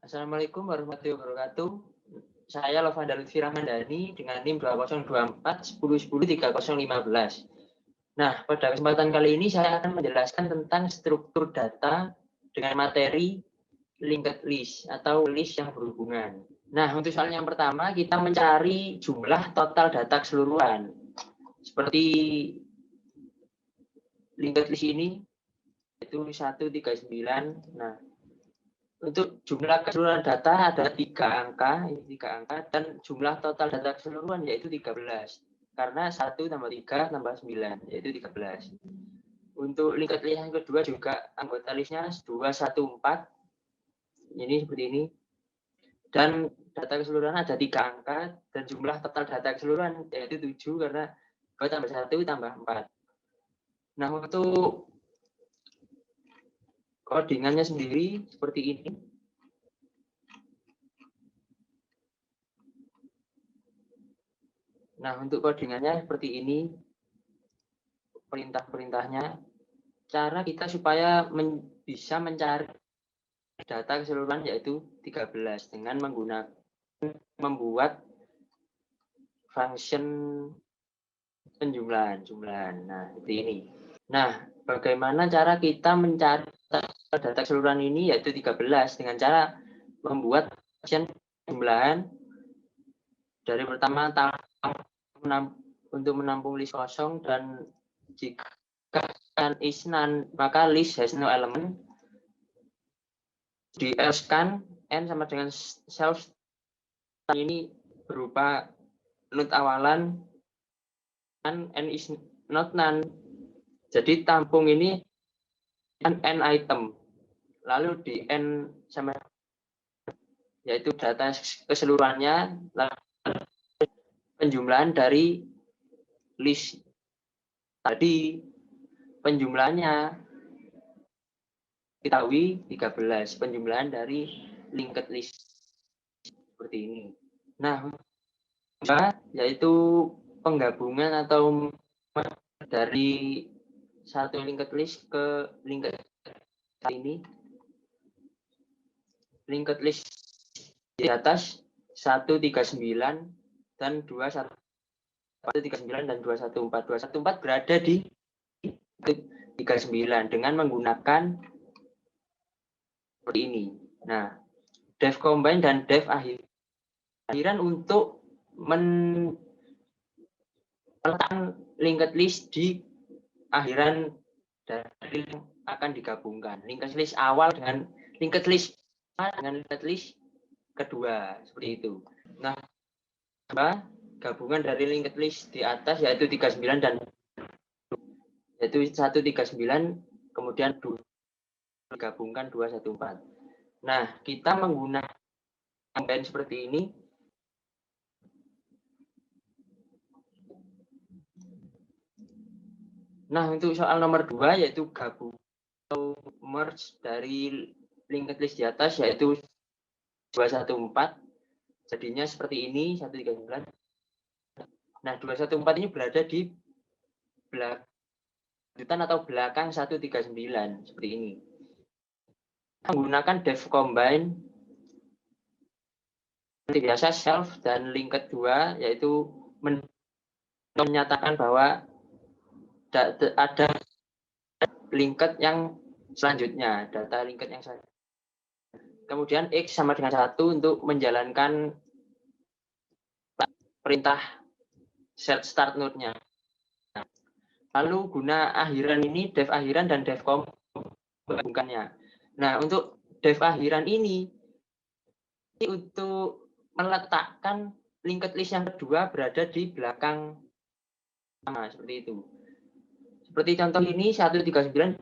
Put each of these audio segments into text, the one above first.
Assalamualaikum warahmatullahi wabarakatuh. Saya Lovanda Lutfi Rahmandani dengan NIM 2024 1010 3015. Nah, pada kesempatan kali ini saya akan menjelaskan tentang struktur data dengan materi linked list atau list yang berhubungan. Nah, untuk soal yang pertama kita mencari jumlah total data keseluruhan. Seperti linked list ini itu 139. Nah, untuk jumlah keseluruhan data ada 3 angka, dan jumlah total data keseluruhan yaitu 13. Karena 1 tambah 3 tambah 9, yaitu 13. Untuk linked list yang kedua juga anggota listnya 214, ini seperti ini. Dan data keseluruhan ada 3 angka, dan jumlah total data keseluruhan yaitu 7, karena 2 tambah 1 tambah 4. Nah, untuk codingannya sendiri seperti ini. Nah, untuk codingannya seperti ini. Perintah-perintahnya. Cara kita supaya bisa mencari data keseluruhan yaitu 13 dengan menggunakan membuat function penjumlahan. Nah, seperti ini. Nah, bagaimana cara kita mencari data keseluruhan ini yaitu 13 dengan cara membuat function penjumlahan dari pertama untuk menampung list kosong, dan jika is none maka list has no element. Di else kan n sama dengan self ini berupa node awalan, kan n is not none. Jadi tampung ini n item, lalu di n sama yaitu data keseluruhannya, lalu penjumlahan dari list tadi, penjumlahannya ketahui 13, penjumlahan dari linked list seperti ini. Nah, yaitu penggabungan atau dari satu linked list ke linked ini. Linked list di atas 139 dan 214 139 dan 214 berada di 39 dengan menggunakan seperti ini. Nah, def combine dan def akhiran untuk meletakkan linked list di akhiran dari akan digabungkan. Linked list awal dengan linked list kedua, seperti itu. Nah, gabungan dari linked list di atas yaitu 39 dan yaitu 139 kemudian digabungkan 214. Nah, kita menggunakan combine seperti ini. Nah, untuk soal nomor 2 yaitu gabung atau merge dari linked list di atas yaitu 214. Jadinya seperti ini 139. Nah, 214 ini berada di belakang atau belakang 139 seperti ini. Menggunakan def combine seperti biasa self dan linked 2 yaitu menyatakan bahwa ada linked yang selanjutnya, data linked yang selanjutnya. Kemudian X sama dengan 1 untuk menjalankan perintah set start node-nya. Lalu guna akhiran ini, def akhiran dan def gabungkannya. Nah, untuk def akhiran ini untuk meletakkan linked list yang kedua berada di belakang sama, seperti itu. Seperti contoh ini 139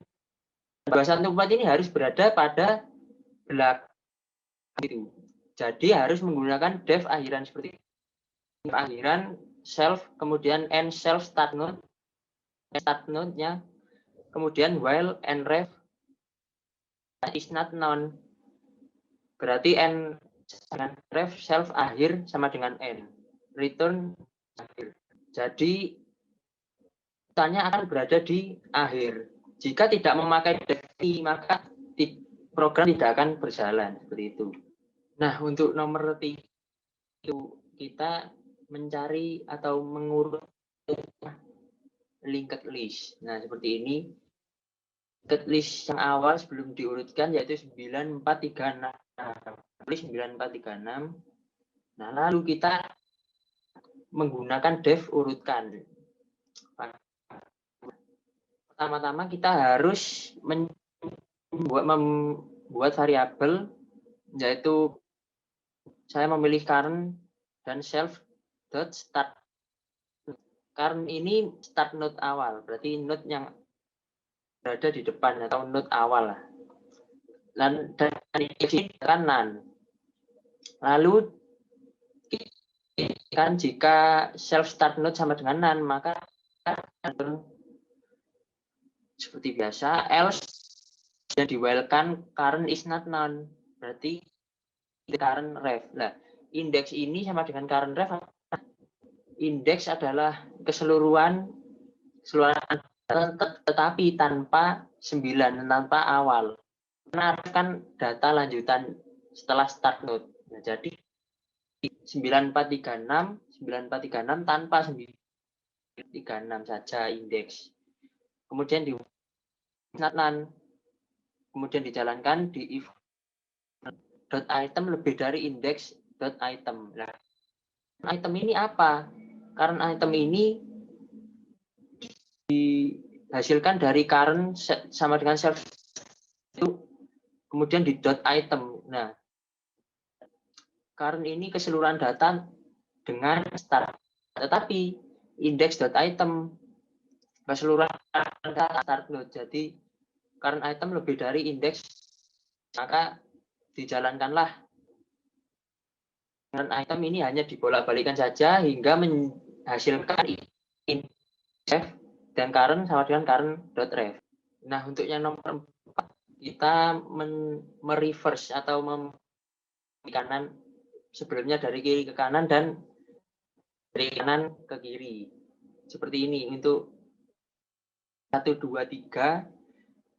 214 ini harus berada pada belakang itu. Jadi harus menggunakan def akhiran seperti ini. Def akhiran self, kemudian n self start node-nya, kemudian while n ref is not none. Berarti n ref self akhir sama dengan n. Return akhir. Jadi tanya akan berada di akhir. Jika tidak memakai def, maka program tidak akan berjalan seperti itu. Nah, untuk nomor 3 itu kita mencari atau mengurut linked list. Nah, seperti ini. Linked list yang awal sebelum diurutkan yaitu 9436. Nah, 9436. Nah, lalu kita menggunakan def urutkan. Pertama-tama kita harus membuat variabel, yaitu saya memilih current dan self dot start. Current ini start node awal, berarti node yang berada di depan atau node awal lah. Dan ini kan none. Lalu kan jika self start node sama dengan none, maka seperti biasa else dan di while kan current is not none, berarti current ref. Nah, indeks ini sama dengan current ref. Indeks adalah keseluruhan tetapi tanpa 9, tanpa awal. Karena ref kan data lanjutan setelah start node. Nah, jadi 9436 tanpa 936 saja indeks. Kemudian di none, kemudian dijalankan di if dot item lebih dari indeks dot item. Nah, item ini apa? Karena item ini dihasilkan dari current sama dengan self itu, kemudian di dot item. Nah, current ini keseluruhan data dengan start, tetapi indeks dot item keseluruhan data start node. Jadi current item lebih dari indeks, maka dijalankanlah current item ini hanya dibolak-balikan saja hingga menghasilkan ref dan current sama dengan current.ref. Nah, untuk yang nomor 4 kita mereverse atau kanan sebelumnya dari kiri ke kanan dan dari kanan ke kiri. Seperti ini untuk 1 2 3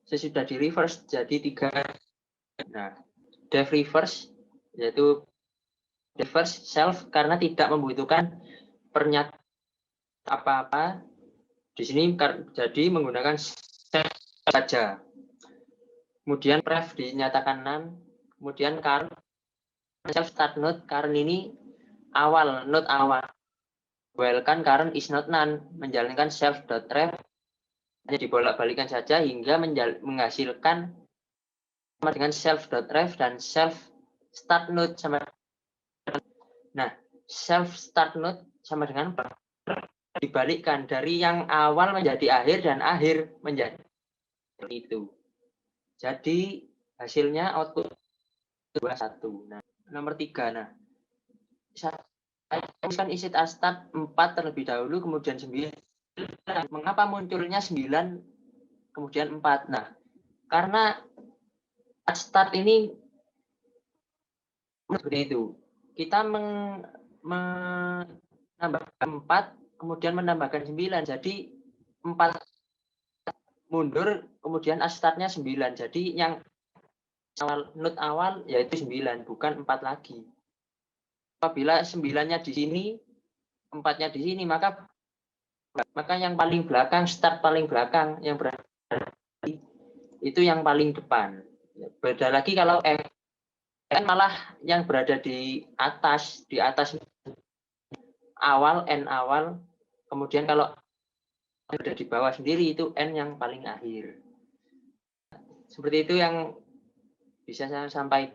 sesudah di reverse jadi 3. Nah, def reverse yaitu reverse self karena tidak membutuhkan pernyataan apa-apa di sini, jadi menggunakan self saja. Kemudian ref dinyatakan none, kemudian current self start node, current ini awal, node awal. While kan current is not none, menjalankan self dot ref hanya dibolak-balikan saja hingga menghasilkan sama dengan self dot ref dan self start node sama. Nah, self start node sama dengan dibalikkan dari yang awal menjadi akhir dan akhir menjadi itu. Jadi hasilnya output 21. Nah, nomor 3. Nah, saya tuliskan isi start 4 terlebih dahulu, kemudian 9. Mengapa munculnya 9 kemudian 4? Nah, karena start ini seperti itu. Kita menambahkan 4 kemudian menambahkan 9. Jadi 4 mundur kemudian startnya 9. Jadi yang awal node awal yaitu 9, bukan 4 lagi. Apabila 9-nya di sini, 4-nya di sini, maka yang paling belakang, start paling belakang yang berada itu yang paling depan. Beda lagi kalau F kan malah yang berada di atas awal, N awal, kemudian kalau berada di bawah sendiri itu N yang paling akhir. Seperti itu yang bisa saya sampaikan.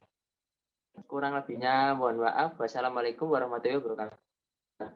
Kurang lebihnya mohon maaf. Wassalamualaikum warahmatullahi wabarakatuh.